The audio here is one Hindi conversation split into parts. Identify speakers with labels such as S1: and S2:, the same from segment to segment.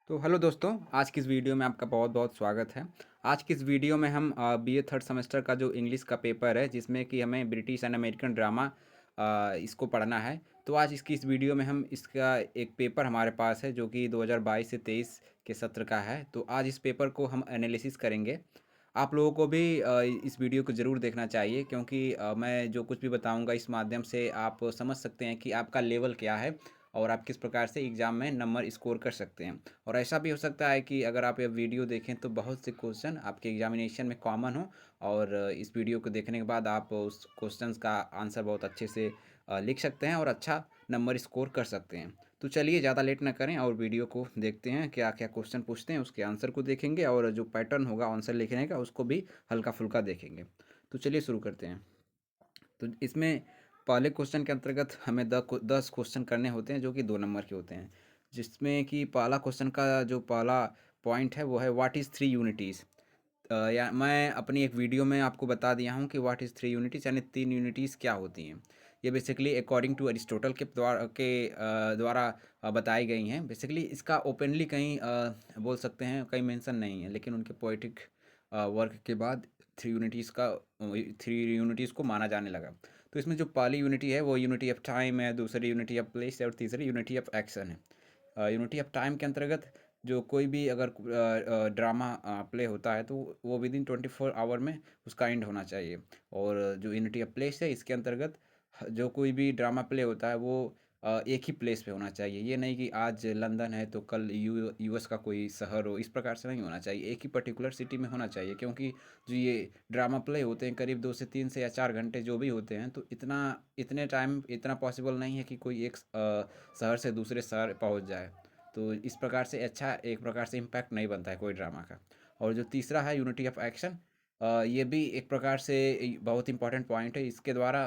S1: तो हेलो दोस्तों, आज की इस वीडियो में आपका बहुत बहुत स्वागत है। आज की इस वीडियो में हम बीए थर्ड सेमेस्टर का जो इंग्लिश का पेपर है, जिसमें कि हमें ब्रिटिश एंड अमेरिकन ड्रामा इसको पढ़ना है। तो आज इसकी इस वीडियो में हम इसका एक पेपर हमारे पास है जो कि 2022 से 23 के सत्र का है। तो आज इस पेपर को हम एनालिसिस करेंगे। आप लोगों को भी इस वीडियो को ज़रूर देखना चाहिए, क्योंकि मैं जो कुछ भी बताऊंगा इस माध्यम से आप समझ सकते हैं कि आपका लेवल क्या है और आप किस प्रकार से एग्ज़ाम में नंबर स्कोर कर सकते हैं। और ऐसा भी हो सकता है कि अगर आप ये वीडियो देखें तो बहुत से क्वेश्चन आपके एग्जामिनेशन में कॉमन हो, और इस वीडियो को देखने के बाद आप उस क्वेश्चंस का आंसर बहुत अच्छे से लिख सकते हैं और अच्छा नंबर स्कोर कर सकते हैं। तो चलिए ज़्यादा लेट ना करें और वीडियो को देखते हैं, क्या क्या क्वेश्चन पूछते हैं उसके आंसर को देखेंगे, और जो पैटर्न होगा आंसर लिखने का उसको भी हल्का फुल्का देखेंगे। तो चलिए शुरू करते हैं। तो इसमें पहले क्वेश्चन के अंतर्गत हमें 10 क्वेश्चन करने होते हैं जो कि 2 नंबर के होते हैं। जिसमें कि पहला क्वेश्चन का जो पहला पॉइंट है वो है व्हाट इज़ थ्री यूनिटीज़। या मैं अपनी एक वीडियो में आपको बता दिया हूँ कि व्हाट इज़ थ्री यूनिटीज़, यानी 3 यूनिटीज़ क्या होती हैं। ये बेसिकली अकॉर्डिंग टू अरिस्टोटल के द्वारा बताई गई हैं। बेसिकली इसका ओपनली कहीं बोल सकते हैं कहीं मेंशन नहीं है, लेकिन उनके पोएटिक वर्क के बाद 3 यूनिटीज़ को माना जाने लगा। तो इसमें जो पहली यूनिटी है वो यूनिटी ऑफ टाइम है, दूसरी यूनिटी ऑफ प्लेस है और तीसरी यूनिटी ऑफ एक्शन है। यूनिटी ऑफ टाइम के अंतर्गत जो कोई भी अगर ड्रामा प्ले होता है तो वो विद इन 24 आवर में उसका एंड होना चाहिए। और जो यूनिटी ऑफ प्लेस है इसके अंतर्गत जो कोई भी ड्रामा प्ले होता है वो एक ही प्लेस पे होना चाहिए। ये नहीं कि आज लंदन है तो कल यूएस का कोई शहर हो, इस प्रकार से नहीं होना चाहिए। एक ही पर्टिकुलर सिटी में होना चाहिए, क्योंकि जो ये ड्रामा प्ले होते हैं करीब 2 से 3 से या 4 घंटे जो भी होते हैं, तो इतने टाइम इतना पॉसिबल नहीं है कि कोई एक शहर से दूसरे शहर पहुंच जाए। तो इस प्रकार से अच्छा एक प्रकार से इम्पैक्ट नहीं बनता है कोई ड्रामा का। और जो तीसरा है यूनिटी ऑफ एक्शन, ये भी एक प्रकार से बहुत इंपॉर्टेंट पॉइंट है। इसके द्वारा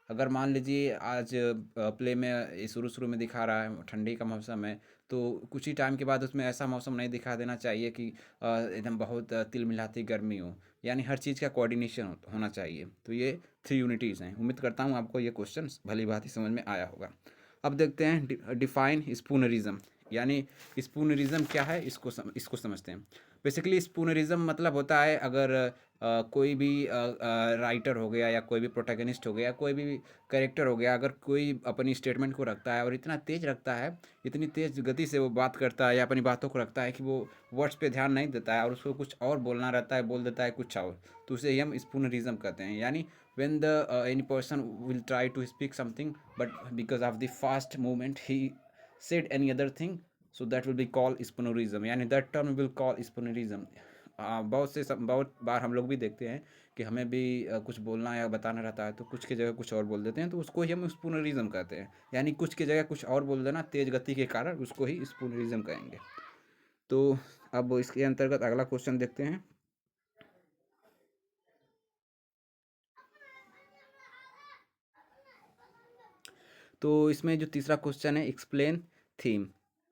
S1: अगर मान लीजिए आज प्ले में शुरू शुरू में दिखा रहा है ठंडी का मौसम है, तो कुछ ही टाइम के बाद उसमें ऐसा मौसम नहीं दिखा देना चाहिए कि एकदम बहुत तिलमिलाती गर्मी हो। यानी हर चीज़ का कोऑर्डिनेशन होना चाहिए। तो ये 3 यूनिटीज़ हैं। उम्मीद करता हूँ आपको ये क्वेश्चन भली भांति समझ में आया होगा। अब देखते हैं डिफाइन स्पूनरिज्म। यानी स्पूनरिज्म क्या है, इसको समझते हैं। बेसिकली स्पूनरिज्म मतलब होता है अगर कोई भी राइटर हो गया या कोई भी प्रोटैगनिस्ट हो गया, कोई भी कैरेक्टर हो गया, अगर कोई अपनी स्टेटमेंट को रखता है और इतना तेज़ रखता है, इतनी तेज़ गति से वो बात करता है या अपनी बातों को रखता है कि वो वर्ड्स पे ध्यान नहीं देता है और उसको कुछ और बोलना रहता है, बोल देता है कुछ और, तो उसे ही हम स्पूनरिज्म कहते हैं। यानी when the any person will try to speak something, but because of the fast movement he said any other thing, so that will be called spoonerism, यानी that term will call spoonerism। बहुत बार हम लोग भी देखते हैं कि हमें भी कुछ बोलना या बताना रहता है तो कुछ की जगह कुछ और बोल देते हैं, तो उसको ही हम स्पूनरिज्म कहते हैं। यानी कुछ की जगह कुछ और बोल देना तेज गति के कारण, उसको ही स्पूनरिज्म कहेंगे। तो अब इसके अंतर्गत अगला क्वेश्चन देखते हैं। तो इसमें जो तीसरा क्वेश्चन है एक्सप्लेन थीम।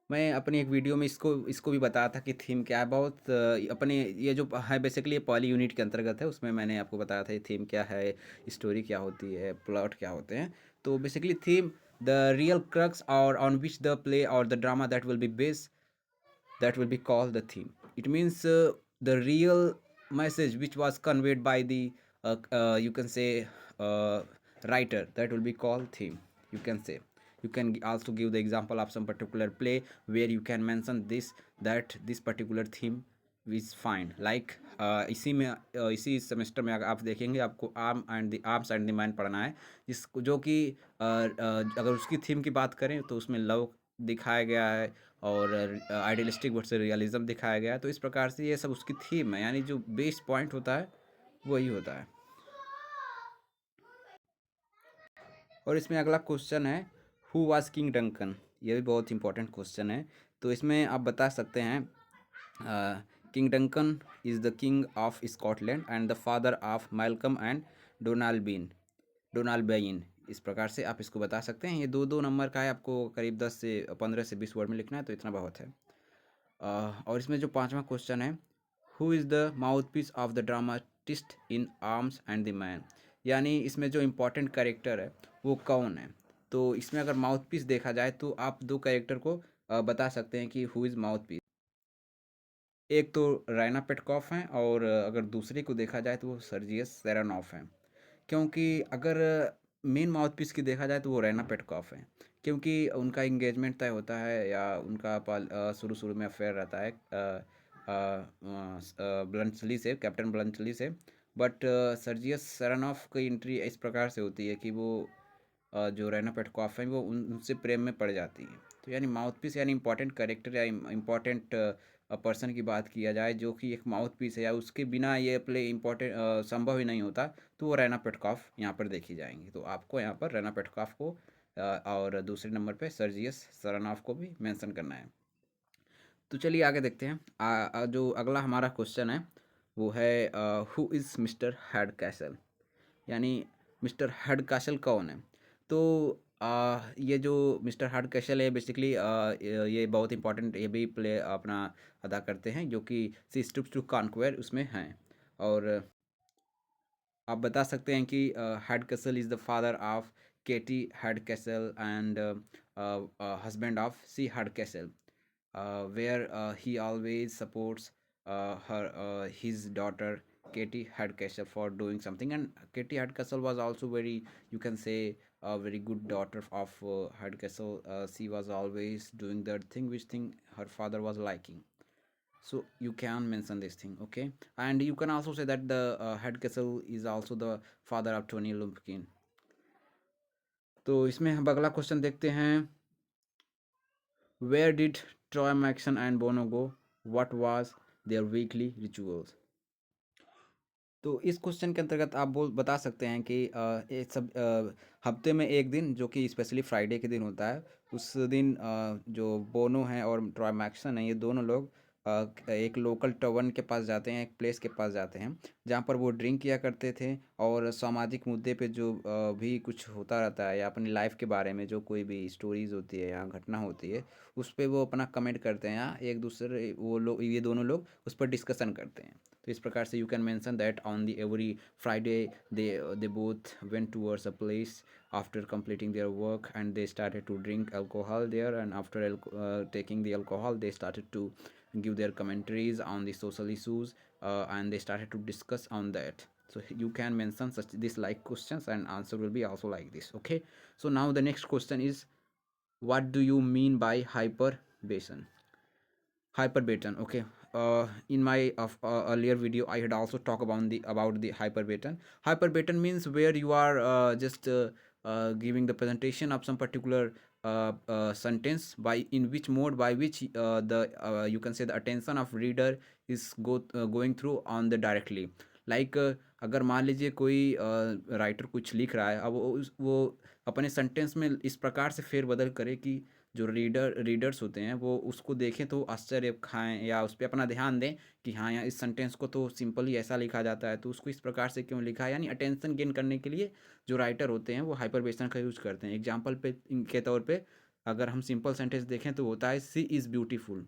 S1: मैं अपनी एक वीडियो में इसको इसको भी बताया था कि थीम क्या है। बहुत अपने ये जो है बेसिकली ये पहली यूनिट के अंतर्गत है, उसमें मैंने आपको बताया था ये थीम क्या है, स्टोरी क्या होती है, प्लॉट क्या होते हैं। तो basically theme the real crux और ऑन विच द प्ले और the drama that will be based, that will be called the theme. It means the real message which was conveyed by the you can say uh, writer, that will be called theme. You can say, you can also give the example of some particular play where you can mention this, that this particular theme is fine like इसी में इसी सेमेस्टर में अगर आप देखेंगे आपको आर्म्स एंड द मैन पढ़ना है, जिसको जो कि अगर उसकी थीम की बात करें तो उसमें लव दिखाया गया है और आइडियलिस्टिक वर्सेस रियलिज्म दिखाया गया है। तो इस प्रकार से ये सब उसकी थीम है, यानी जो बेस पॉइंट होता है वही होता है। और इसमें अगला क्वेश्चन है हु वाज किंग डंकन। ये भी बहुत इंपॉर्टेंट क्वेश्चन है। तो इसमें आप बता सकते हैं King Duncan is the king of Scotland and the father of Malcolm and Donalbain. इस प्रकार से आप इसको बता सकते हैं। ये दो दो नंबर का है, आपको करीब 10 से 15 से 20 वर्ड में लिखना है, तो इतना बहुत है। और इसमें जो पांचवा क्वेश्चन है who is the mouthpiece of the dramatist in Arms and the Man. यानी इसमें जो इम्पोर्टेंट कैरेक्टर है वो कौन है। तो इसमें अगर माउथ पीस देखा जाए तो आप दो कैरेक्टर को बता सकते हैं कि हु इज़ माउथ पीस। एक तो रायना पेटकॉफ हैं और अगर दूसरे को देखा जाए तो वो सर्जियस सेरानॉफ हैं। क्योंकि अगर मेन माउथपीस की देखा जाए तो वो रैना पेटकॉफ है, क्योंकि उनका इंगेजमेंट तय होता है या उनका शुरू शुरू में अफेयर रहता है ब्लंचली से, कैप्टन ब्लंचली से। बट सर्जियस सेरानॉफ की एंट्री इस प्रकार से होती है कि वो जो रैना पेटकॉफ है वो उनसे प्रेम में पड़ जाती है। तो यानी माउथपीस यानी इंपॉर्टेंट कैरेक्टर या इम्पॉर्टेंट पर्सन की बात किया जाए जो कि एक माउथ पीस है या उसके बिना ये प्ले इम्पोर्टेंट संभव ही नहीं होता, तो वो रैना पेटकॉफ यहाँ पर देखी जाएंगी। तो आपको यहाँ पर रैना पेटकॉफ को और दूसरे नंबर पे सर्जियस सरनाफ को भी मेंशन करना है। तो चलिए आगे देखते हैं। जो अगला हमारा क्वेश्चन है वो है who is mister head castle, यानी मिस्टर हेड कैसल कौन है। तो ये जो मिस्टर हार्ड कैसल है बेसिकली ये बहुत इंपॉर्टेंट ये भी प्ले अपना अदा करते हैं जो कि सी स्टूप्स टू कॉन्क्वेयर उसमें हैं। और आप बता सकते हैं कि Hardcastle is the father of Katie Hardcastle and husband of C Hardcastle, where he always supports his daughter Katie Hardcastle for doing something. And Katie Hardcastle was also very, you can say, a very good daughter of Hardcastle. She was always doing that thing which thing her father was liking. So you can mention this thing, okay? And you can also say that the Hardcastle is also the father of Tony Lumpkin. तो इसमें हम अगला क्वेश्चन देखते हैं। Where did Troy Maxon and Bono go? What was their weekly rituals? तो इस क्वेश्चन के अंतर्गत आप बता सकते हैं कि ये सब हफ्ते में एक दिन जो कि स्पेशली फ्राइडे के दिन होता है, उस दिन जो बोनो हैं और ट्रॉय मैक्सन हैं ये दोनों लोग एक लोकल टवन के पास जाते हैं, एक प्लेस के पास जाते हैं जहाँ पर वो ड्रिंक किया करते थे और सामाजिक मुद्दे पे जो भी कुछ होता रहता है या अपनी लाइफ के बारे में जो कोई भी स्टोरीज होती है या घटना होती है उस पर वो अपना कमेंट करते हैं या एक दूसरे वो लोग ये दोनों लोग उस पर डिस्कशन करते हैं। तो इस प्रकार से you can mention that on the every Friday they both went towards a place after completing their work and they started to drink alcohol there, and after taking the alcohol they started to give their commentaries on the social issues and they started to discuss on that. So you can mention such this like questions and answer will be also like this, okay? So now the next question is, what do you mean by hyperbaton? Hyperbaton, okay. In my earlier video I had also talked about the hyperbaton. Hyperbaton means where you are just giving the presentation of some particular sentence by in which mode by which the you can say the attention of reader is going through on the directly, like अगर मान लीजिए कोई राइटर कुछ लिख रहा है, अब वो अपने सेंटेंस में इस प्रकार से फेरबदल करे कि जो रीडर्स होते हैं वो उसको देखें तो आश्चर्य खाएं या उस पर अपना ध्यान दें कि हाँ यार इस सेंटेंस को तो सिंपली ऐसा लिखा जाता है तो उसको इस प्रकार से क्यों लिखा है। यानी अटेंशन गेन करने के लिए जो राइटर होते हैं वो हाइपरबेशन का यूज़ करते हैं। एग्जाम्पल पे के तौर पे अगर हम सिंपल सेंटेंस देखें तो होता है सी इज़ ब्यूटीफुल।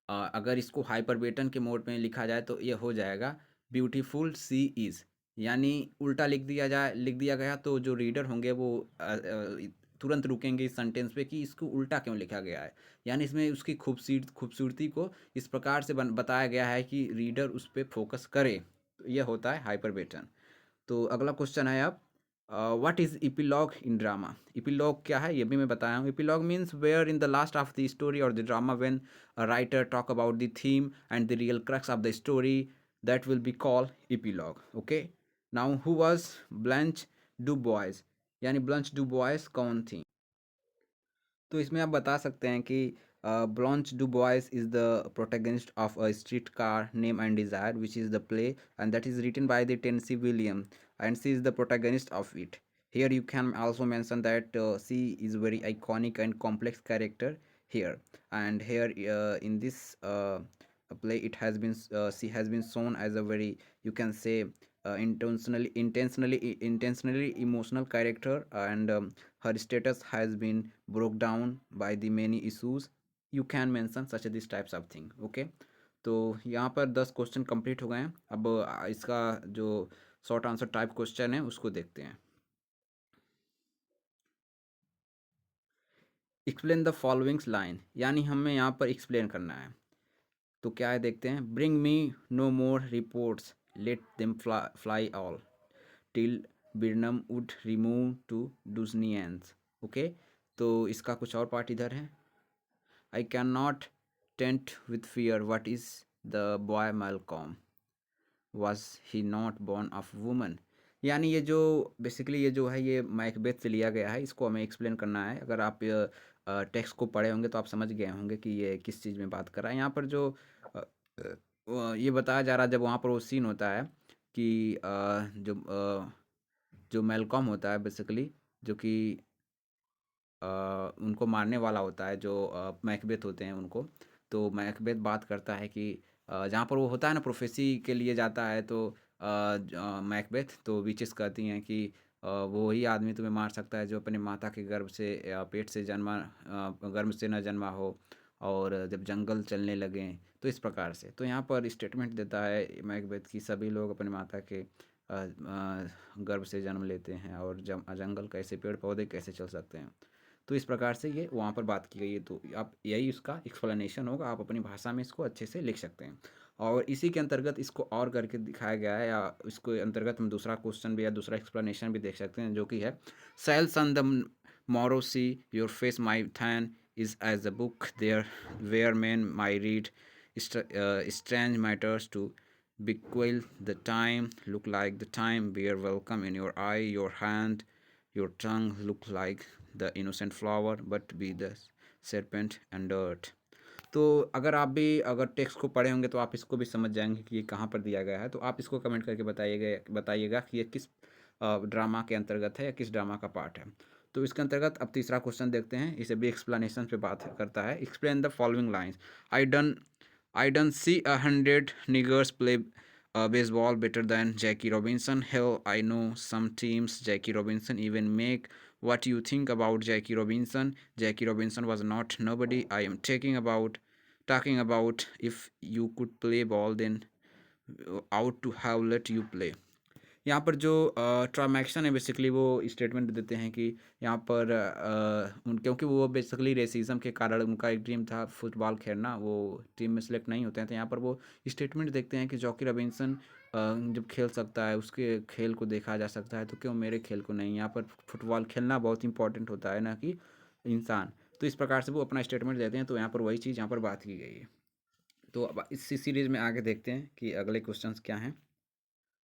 S1: अगर इसको हाइपरबेटन के मोड में लिखा जाए तो ये हो जाएगा ब्यूटीफुल सी इज़। यानी उल्टा लिख दिया गया तो जो रीडर होंगे वो तुरंत रुकेंगे इस सेंटेंस पे कि इसको उल्टा क्यों लिखा गया है। यानी इसमें उसकी खूबसूरती को इस प्रकार से बताया गया है कि रीडर उस पर फोकस करे। तो यह होता है हाइपरबेटन। तो अगला क्वेश्चन है अब, what is epilogue in drama? Epilogue क्या है ये भी मैं बताया हूँ। Epilogue means where in the last of the story और the drama when a writer talk about the theme and the real crux of the story, that will be called epilogue, okay. Now who was Blanche DuBois, यानी ब्लंच डू बॉयज़ कौन थी? तो इसमें आप बता सकते हैं कि blanch do boys is the protagonist of a street car name and desire which is the play and that is written by the Tennessee Williams and she is the protagonist of it. Here you can also mention that she is very iconic and complex character here, and here in this play it has been she has been shown as a very, you can say, intentionally emotional character, and her status has been broke down by the many issues. You can mention such these types of thing, okay? तो यहाँ पर 10 क्वेश्चन कंप्लीट हो गए हैं। अब इसका जो शॉर्ट आंसर टाइप क्वेश्चन है उसको देखते हैं। एक्सप्लेन द फॉलोइंग्स लाइन, यानी हमें यहाँ पर एक्सप्लेन करना है। तो क्या है देखते हैं, bring me no more reports, let them fly all till Birnam Wood remove to Dunsinane. Okay, तो इसका कुछ और पार्ट इधर है। I can not taint with fear what is the boy Malcolm, was he not born of woman. यानी ये जो बेसिकली ये जो है ये मैकबेथ से लिया गया है, इसको हमें एक्सप्लेन करना है। अगर आप टेक्स्ट को पढ़े होंगे तो आप समझ गए होंगे कि ये किस चीज़ में बात कर रहा है। यहाँ पर जो ये बताया जा रहा है, जब वहाँ पर वो सीन होता है कि जो मैलकॉम होता है बेसिकली, जो कि उनको मारने वाला होता है, जो मैकबेथ होते हैं उनको। तो मैकबेथ बात करता है कि जहाँ पर वो होता है ना, प्रोफेसी के लिए जाता है, तो मैकबेथ तो विचेस कहती हैं कि वो ही आदमी तुम्हें मार सकता है जो अपने माता के गर्भ से पेट से जन्मा, गर्भ से न जन्मा हो, और जब जंगल चलने लगें, तो इस प्रकार से। तो यहाँ पर स्टेटमेंट देता है मैकबेथ कि सभी लोग अपने माता के गर्भ से जन्म लेते हैं, और जंगल कैसे, पेड़ पौधे कैसे चल सकते हैं। तो इस प्रकार से ये वहाँ पर बात की गई है। तो आप यही उसका एक्सप्लेनेशन होगा, आप अपनी भाषा में इसको अच्छे से लिख सकते हैं। और इसी के अंतर्गत इसको और करके दिखाया गया है, या इसको अंतर्गत हम दूसरा क्वेश्चन भी या दूसरा एक्सप्लेनेशन भी देख सकते हैं, जो कि है, cell sun the morrow see your face my thane is as a book there where man my read strange matters to bequeath the time look like the time bear welcome in your eye your hand your tongue look like the innocent flower but be the serpent and dirt। तो अगर आप भी अगर टेक्स्ट को पढ़े होंगे तो आप इसको भी समझ जाएंगे कि ये कहाँ पर दिया गया है। तो आप इसको कमेंट करके बताइएगा कि ये किस ड्रामा के अंतर्गत है या किस ड्रामा का पार्ट है। तो इसके अंतर्गत अब तीसरा क्वेश्चन देखते हैं, इसे भी एक्सप्लेनेशन पे बात करता है। Explain the following lines. I done I don't see 100 niggers play baseball better than Jackie Robinson. Hell, I know some teams. Jackie Robinson even make. What you think about Jackie Robinson? Jackie Robinson was not nobody. I am talking about if you could play ball, then out to have let you play। यहाँ पर जो ट्रामैक्सन है बेसिकली वो स्टेटमेंट देते हैं कि यहाँ पर क्योंकि वो बेसिकली रेसिज्म के कारण उनका एक ड्रीम था फुटबॉल खेलना, वो टीम में सेलेक्ट नहीं होते हैं। तो यहाँ पर वो स्टेटमेंट देखते हैं कि जॉकी रॉबिन्सन जब खेल सकता है, उसके खेल को देखा जा सकता है, तो क्यों मेरे खेल को नहीं। यहाँ पर फुटबॉल खेलना बहुत इंपॉर्टेंट होता है, ना कि इंसान। तो इस प्रकार से वो अपना स्टेटमेंट देते हैं। तो यहाँ पर वही चीज़ यहाँ पर बात की गई है। तो अब इसी सीरीज़ में आगे देखते हैं कि अगले क्वेश्चंस क्या हैं।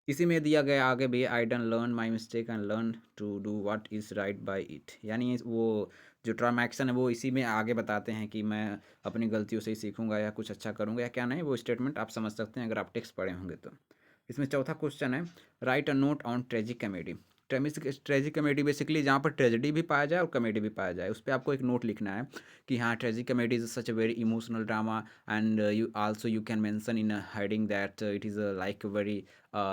S1: इसी में दिया गया आगे भी, I done learn my mistake and learn to do what is right by it. यानी वो जो ट्राम एक्शन है वो इसी में आगे बताते हैं कि मैं अपनी गलतियों से ही सीखूंगा या कुछ अच्छा करूंगा या क्या नहीं। वो स्टेटमेंट आप समझ सकते हैं अगर आप टेक्स्ट पढ़े होंगे तो। इसमें चौथा क्वेश्चन है, right a note on tragic comedy. Tragic comedy basically जहाँ पर ट्रेजिडी भी पाया जाए और कमेडी भी पाया जाए, उस पर आपको एक नोट लिखना है कि हाँ, tragic comedy is such a very emotional drama, and you can mention in a heading that it is a like very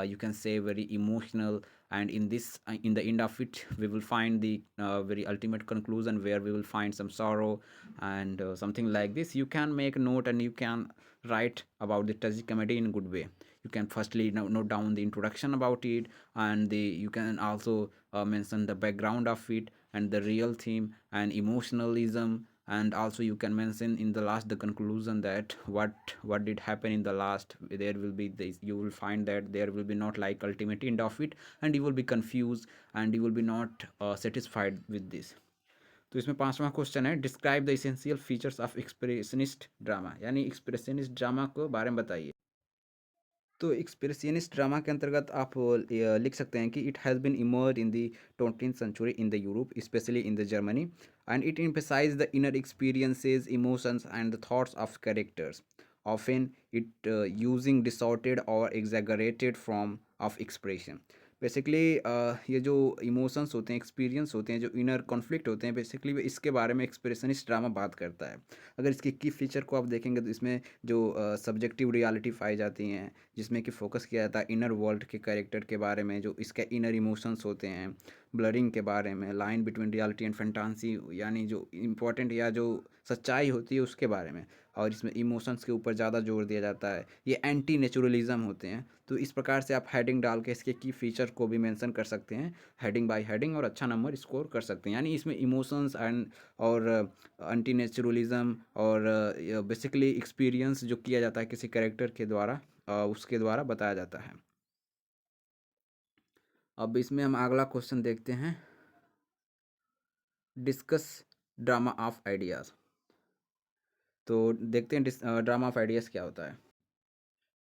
S1: you can say very emotional, and in this in the end of it we will find the very ultimate conclusion where we will find some sorrow and something like this. You can make a note and you can write about the tragic comedy in a good way. You can firstly note down the introduction about it, and you can also mention the background of it and the real theme and emotionalism, and also you can mention in the last the conclusion that what did happen in the last. There will be this, you will find that there will be not like ultimate end of it, and you will be confused and you will be not satisfied with this। तो इसमें पांचवा क्वेश्चन है, describe the essential features of expressionist drama. यानी एक्सप्रेशनिस्ट ड्रामा को बारे में बताइए। तो एक्सप्रेशनिस्ट ड्रामा के अंतर्गत आप लिख सकते हैं कि it has been emerge in the 20th century in the Europe, specially in the Germany, and it emphasizes the inner experiences, emotions and the thoughts of characters, often it using distorted or exaggerated form of expression। Basically ये जो इमोशंस होते हैं, एक्सपीरियंस होते हैं, जो इनर कॉन्फ्लिक्ट होते हैं, बेसिकली इसके बारे में एक्सप्रेशनिस्ट ड्रामा बात करता है। अगर इसकी की फीचर को आप देखेंगे तो इसमें जो सब्जेक्टिव रियलिटी पाई जाती हैं, जिसमें कि फोकस किया जाता है इनर वर्ल्ड के कैरेक्टर के बारे में, जो इसके इनर इमोशंस होते हैं, ब्लरिंग के बारे में, line between reality and fantasy, यानी जो इम्पोर्टेंट या जो सच्चाई होती है उसके बारे में। और इसमें इमोशंस के ऊपर ज़्यादा जोर दिया जाता है। ये एंटी नेचुरलिज्म होते हैं। तो इस प्रकार से आप हेडिंग डाल के इसके की फीचर को भी मेंशन कर सकते हैं हेडिंग बाय हेडिंग, और अच्छा नंबर स्कोर कर सकते हैं। यानी इसमें इमोशंस एंड और एंटी नेचुरलिज्म और बेसिकली एक्सपीरियंस जो किया जाता है किसी कैरेक्टर के द्वारा, उसके द्वारा बताया जाता है। अब इसमें हम अगला क्वेश्चन देखते हैं, डिस्कस ड्रामा ऑफ आइडियाज़। तो देखते हैं ड्रामा ऑफ आइडियाज़ क्या होता है।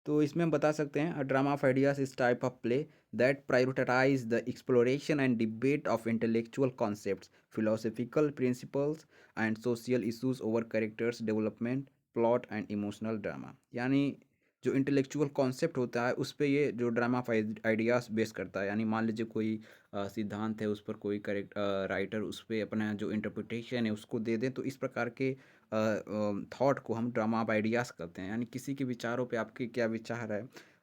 S1: तो इसमें हम बता सकते हैं, drama of ideas is type of play that prioritise the exploration and debate of intellectual concepts, philosophical principles and social issues over characters development, plot and emotional drama. यानी जो इंटेलेक्चुअल कॉन्सेप्ट होता है उस पर ये जो ड्रामा ऑफ आइडियाज बेस करता है। यानी मान लीजिए कोई सिद्धांत है, उस पर कोई करेक्ट राइटर उस पर अपना जो इंटरप्रिटेशन है उसको दे दें, तो इस प्रकार के थॉट को हम ड्रामा ऑफ आइडियाज़ कहते हैं। यानी किसी के विचारों पे आपके क्या विचार है,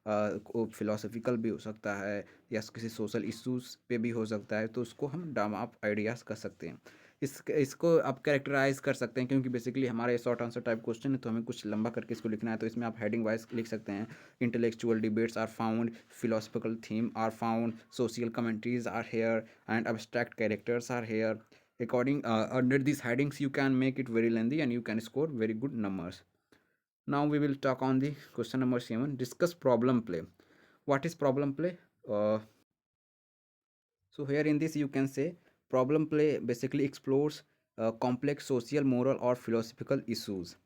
S1: वो फिलोसफिकल भी हो सकता है या किसी सोशल इश्यूज पे भी हो सकता है, तो उसको हम ड्रामा ऑफ आइडियाज़ कह सकते हैं। इसको आप कैरेक्टराइज कर सकते हैं, क्योंकि बेसिकली हमारे शॉर्ट आंसर टाइप क्वेश्चन है तो हमें कुछ लंबा करके इसको लिखना है। तो इसमें आप हेडिंग वाइज लिख सकते हैं, intellectual debates are found, philosophical theme are found, social commentaries are here and abstract characters are here. According under these headings you can make it very lengthy and you can score very good numbers. Now we will talk on the question number 7, discuss problem play. What is problem play? uh, so here in this you can say problem play basically explores complex social, moral or philosophical issues.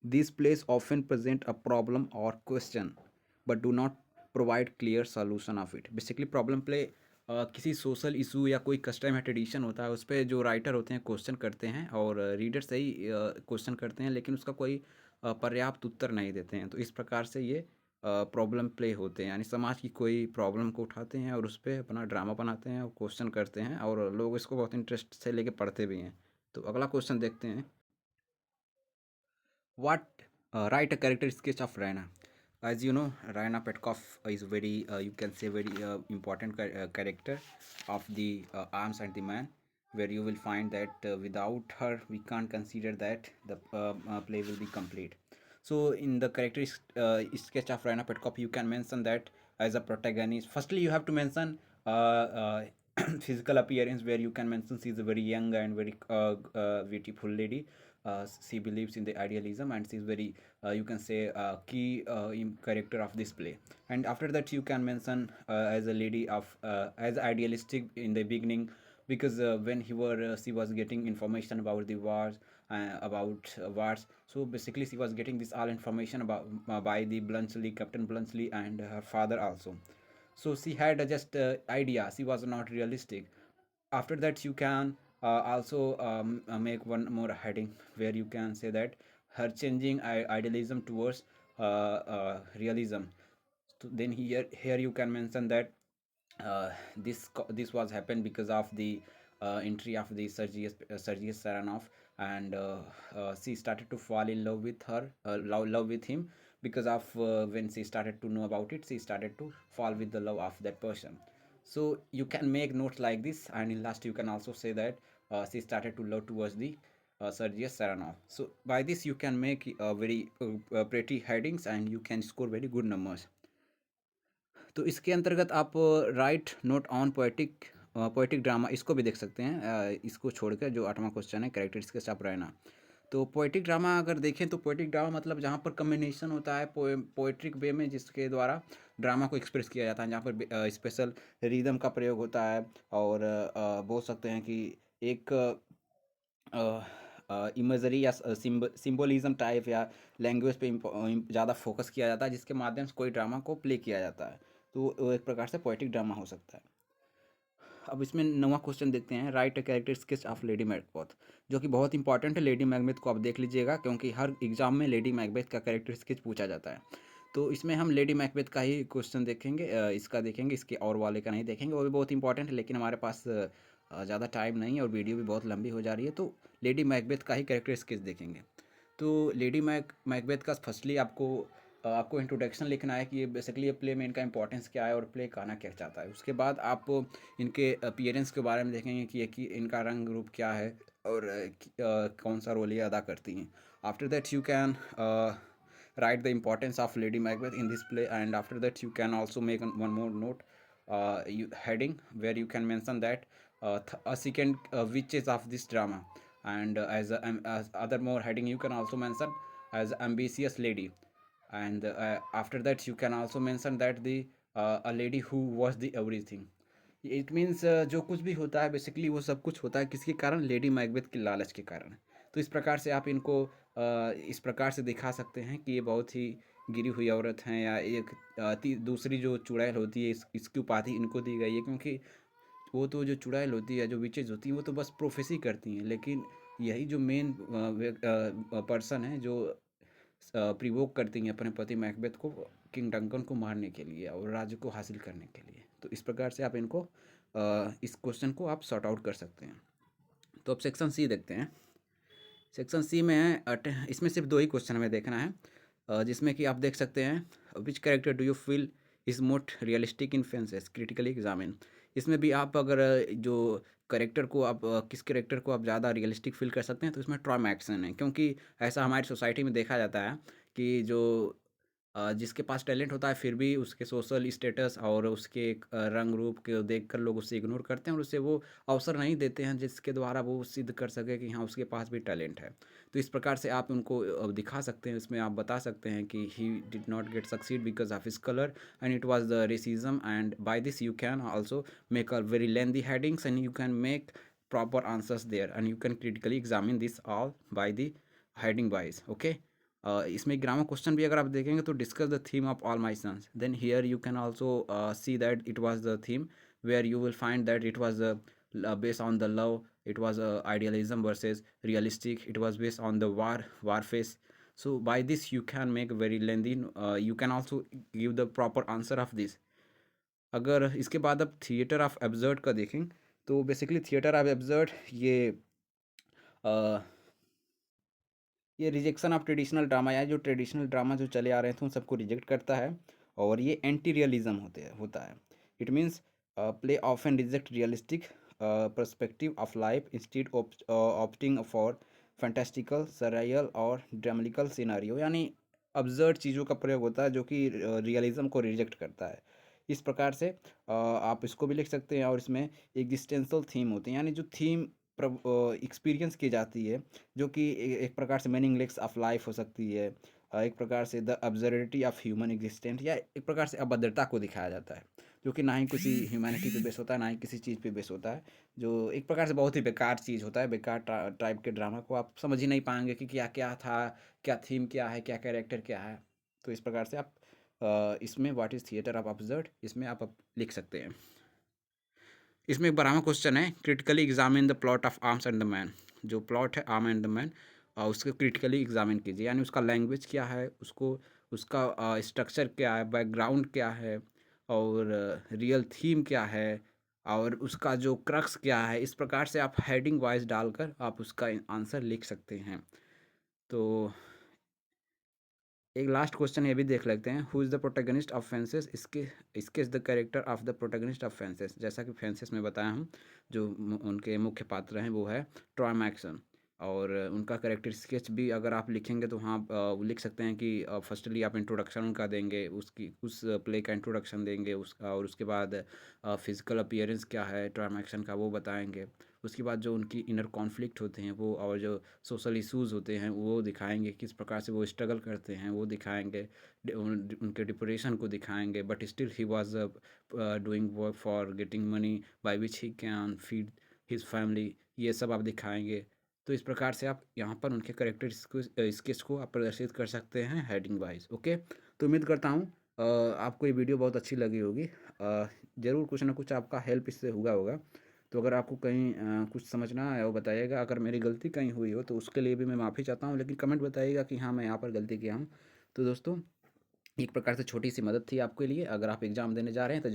S1: These plays often present a problem or question but do not provide clear solution of it. Basically problem play किसी सोशल इशू या कोई कस्टम या ट्रेडिशन होता है उस पर जो राइटर होते हैं क्वेश्चन करते हैं और रीडर सही क्वेश्चन करते हैं, लेकिन उसका कोई पर्याप्त उत्तर नहीं देते हैं। तो इस प्रकार से ये प्रॉब्लम प्ले होते हैं। यानी समाज की कोई प्रॉब्लम को उठाते हैं और उस पर अपना ड्रामा बनाते हैं और क्वेश्चन करते हैं, और लोग इसको बहुत इंटरेस्ट से लेके पढ़ते भी हैं। तो अगला क्वेश्चन देखते हैं, what write a character sketch of Raina. As you know, Raina Petkov is very you can say very important character of the Arms and the Man, where you will find that without her we can't consider that the play will be complete. So in the character sketch of Raina Petkov you can mention that as a protagonist, firstly you have to mention physical appearance, where you can mention she is a very young and very beautiful lady. She believes in the idealism and she is very you can say key character of this play. And after that you can mention as a lady of as idealistic in the beginning, because when she was getting information about the wars, so basically she was getting this all information about by the Bluntschli, Captain Bluntschli and her father also. So she had a just idea, she was not realistic. After that you can also make one more heading where you can say that her changing idealism towards realism. So then here you can mention that this was happened because of the entry of the Sergei Saranov, and she started to fall in love with love with him, because of when she started to know about it, she started to fall with the love of that person. So you can make notes like this, and in last you can also say that she started to love towards the Sergei Saranov. So by this you can make very pretty headings and you can score very good numbers. तो इसके अंतर्गत आप right note on poetic drama इसको भी देख सकते हैं, इसको छोड़कर जो 8वां क्वेश्चन है कैरेक्टरिस्टिक्स ऑफ रहना। तो पोएटिक ड्रामा अगर देखें तो पोएटिक ड्रामा मतलब जहाँ पर कम्बिनेशन होता है पोएट्रिक वे में, जिसके द्वारा ड्रामा को एक्सप्रेस किया जाता है, जहाँ पर स्पेशल रिदम का प्रयोग होता है, और बोल सकते हैं कि एक इमेजरी या सिंबलिज्म टाइप या लैंग्वेज पे ज़्यादा फोकस किया जाता है, जिसके माध्यम से कोई ड्रामा को प्ले किया जाता है। तो वो एक प्रकार से पोएटिक ड्रामा हो सकता है। अब इसमें 9वां क्वेश्चन देखते हैं, right a character sketch of lady Macbeth, जो कि बहुत इंपॉर्टेंट है। लेडी मैकबेथ को आप देख लीजिएगा, क्योंकि हर एग्जाम में लेडी मैकबेथ का कैरेक्टर स्केच पूछा जाता है। तो इसमें हम लेडी मैकबेथ का ही क्वेश्चन देखेंगे, इसका देखेंगे, इसके और वाले का नहीं देखेंगे। वो भी बहुत इंपॉर्टेंट है, लेकिन हमारे पास ज़्यादा टाइम नहीं है और वीडियो भी बहुत लंबी हो जा रही है, तो लेडी मैकबेथ का ही कैरेक्टर स्केच देखेंगे। तो लेडी मैकबेथ का फर्स्टली आपको इंट्रोडक्शन लिखना है कि ये बेसिकली ये प्ले में इनका इंपॉर्टेंस क्या है और प्ले कहना क्या चाहता है। उसके बाद आप इनके अपीयरेंस के बारे में देखेंगे कि इनका रंग रूप क्या है, और कौन सा रोल ये अदा करती हैं. After that you can write the importance of Lady Macbeth in this play, and after that you can also make one more note, heading, where you can mention that a second witches of this drama, and as other more heading you can also mention as ambitious lady, and after that you can also mention that the a lady who was the everything. It means जो कुछ भी होता है बेसिकली वो सब कुछ होता है किसके कारण, लेडी मैकबेथ की लालच के कारण. तो इस प्रकार से आप इनको इस प्रकार से दिखा सकते हैं कि ये बहुत ही गिरी हुई औरत हैं, या एक दूसरी जो चुड़ैल होती है इसकी उपाधि इनको दी गई है, क्योंकि वो तो जो चुड़ैल होती है, जो विचेज होती हैं, वो तो बस प्रोफेसी करती हैं, लेकिन यही जो मेन पर्सन है जो प्रिवोक करती हैं अपने पति मैकबेथ को किंग डंकन को मारने के लिए और राज्य को हासिल करने के लिए. तो इस प्रकार से आप इनको इस क्वेश्चन को आप सॉर्ट आउट कर सकते हैं. तो अब सेक्शन सी देखते हैं. सेक्शन सी में है इसमें सिर्फ 2 ही क्वेश्चन हमें देखना है, जिसमें कि आप देख सकते हैं विच character do you feel is most realistic in fences critically examine. इसमें भी आप अगर जो करेक्टर को आप किस करेक्टर को आप ज़्यादा रियलिस्टिक फील कर सकते हैं, तो इसमें ट्रॉय मैक्सन है, क्योंकि ऐसा हमारी सोसाइटी में देखा जाता है कि जो जिसके पास टैलेंट होता है फिर भी उसके सोशल स्टेटस और उसके रंग रूप को देखकर लोग उसे इग्नोर करते हैं और उसे वो अवसर नहीं देते हैं जिसके द्वारा वो सिद्ध कर सके कि हाँ उसके पास भी टैलेंट है. तो इस प्रकार से आप उनको दिखा सकते हैं. इसमें आप बता सकते हैं कि he did not get succeed because of his colour and it was the racism, and by this you can also make a very lengthy headings and you can make proper answers there, and you can critically examine this all by the heading wise. Okay. इसमें ग्रामर क्वेश्चन भी अगर आप देखेंगे तो discuss the theme of All My Sons, then here you can also see that it was the theme where you will find that it was based on the love, it was idealism versus realistic, it was based on the war face. So by this you can make very lengthy, you can also give the proper answer of this. अगर इसके बाद अब थिएटर ऑफ एब्सर्ड का देखें तो बेसिकली थिएटर ऑफ एब्सर्ड ये रिजेक्शन ऑफ ट्रेडिशनल ड्रामा, या जो ट्रेडिशनल ड्रामा जो चले आ रहे थे उन सबको रिजेक्ट करता है, और ये एंटी रियलिज्म होता है. It means play of and reject realistic perspective of life instead opting for fantastical surreal और ड्रामेटिकल सिनारियो, यानी अब्जर्ड चीज़ों का प्रयोग होता है जो कि रियलिज्म को रिजेक्ट करता है. इस प्रकार से आप इसको भी लिख सकते हैं, और इसमें एग्जिस्टेंशियल थीम होती है, यानी जो थीम एक्सपीरियंस की जाती है, जो कि एक प्रकार से मीनिंगलेस ऑफ लाइफ हो सकती है, एक प्रकार से द अब्जर्डिटी ऑफ ह्यूमन एग्जिस्टेंस, या एक प्रकार से अभद्रता को दिखाया जाता है, जो कि ना ही किसी ह्यूमैनिटी पे बेस होता है, ना ही किसी चीज़ पे बेस होता है, जो एक प्रकार से बहुत ही बेकार चीज़ होता है. बेकार टाइप के ड्रामा को आप समझ ही नहीं पाएंगे कि क्या क्या था, क्या थीम क्या है, क्या कैरेक्टर क्या है. तो इस प्रकार से आप इसमें what is theatre of absurd, इसमें आप लिख सकते हैं. इसमें एक 12वां क्वेश्चन है, critically examine the plot of arms and the man. जो प्लॉट है आर्म एंड द मैन, उसको क्रिटिकली एग्जामिन कीजिए, यानी उसका लैंग्वेज क्या है, उसका स्ट्रक्चर क्या है, बैकग्राउंड क्या है, और रियल थीम क्या है, और उसका जो क्रक्स क्या है. इस प्रकार से आप हेडिंग वाइज डालकर आप उसका आंसर लिख सकते हैं. तो एक लास्ट क्वेश्चन ये भी देख लेते हैं, who is the protagonist of Fences, इसके is the character of the protagonist of Fences. जैसा कि फेंसेस में बताया हम, जो उनके मुख्य पात्र हैं वो है ट्रॉय मैक्सन, और उनका कैरेक्टर स्केच भी अगर आप लिखेंगे तो हाँ लिख सकते हैं कि फर्स्टली आप इंट्रोडक्शन उनका देंगे, उस प्ले का इंट्रोडक्शन देंगे उसका, और उसके बाद फिजिकल अपीयरेंस क्या है ट्रॉय मैक्सन का वो बताएंगे. उसके बाद जो उनकी इनर कॉन्फ्लिक्ट होते हैं वो, और जो सोशल इश्यूज़ होते हैं वो दिखाएंगे, किस प्रकार से वो स्ट्रगल करते हैं वो दिखाएंगे, उनके डिप्रेशन को दिखाएंगे, but still he was doing work for getting money by which he can feed his family, ये सब आप दिखाएंगे. तो इस प्रकार से आप यहाँ पर उनके करेक्टर स्केच को आप प्रदर्शित कर सकते हैं हेडिंग वाइज. ओके. तो उम्मीद करता हूँ आपको ये वीडियो बहुत अच्छी लगी होगी. ज़रूर कुछ ना कुछ आपका हेल्प इससे हुआ होगा. तो अगर आपको कहीं कुछ समझ ना आया हो बताइएगा, अगर मेरी गलती कहीं हुई हो तो उसके लिए भी मैं माफ़ी चाहता हूँ, लेकिन कमेंट बताइएगा कि हाँ मैं यहाँ पर गलती किया हूँ. तो दोस्तों एक प्रकार से छोटी सी मदद थी आपके लिए. अगर आप एग्ज़ाम देने जा रहे हैं तो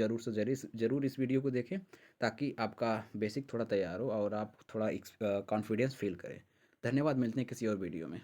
S1: ज़रूर इस वीडियो को देखें, ताकि आपका बेसिक थोड़ा तैयार हो और आप थोड़ा कॉन्फिडेंस फील करें. धन्यवाद. मिलते हैं किसी और वीडियो में.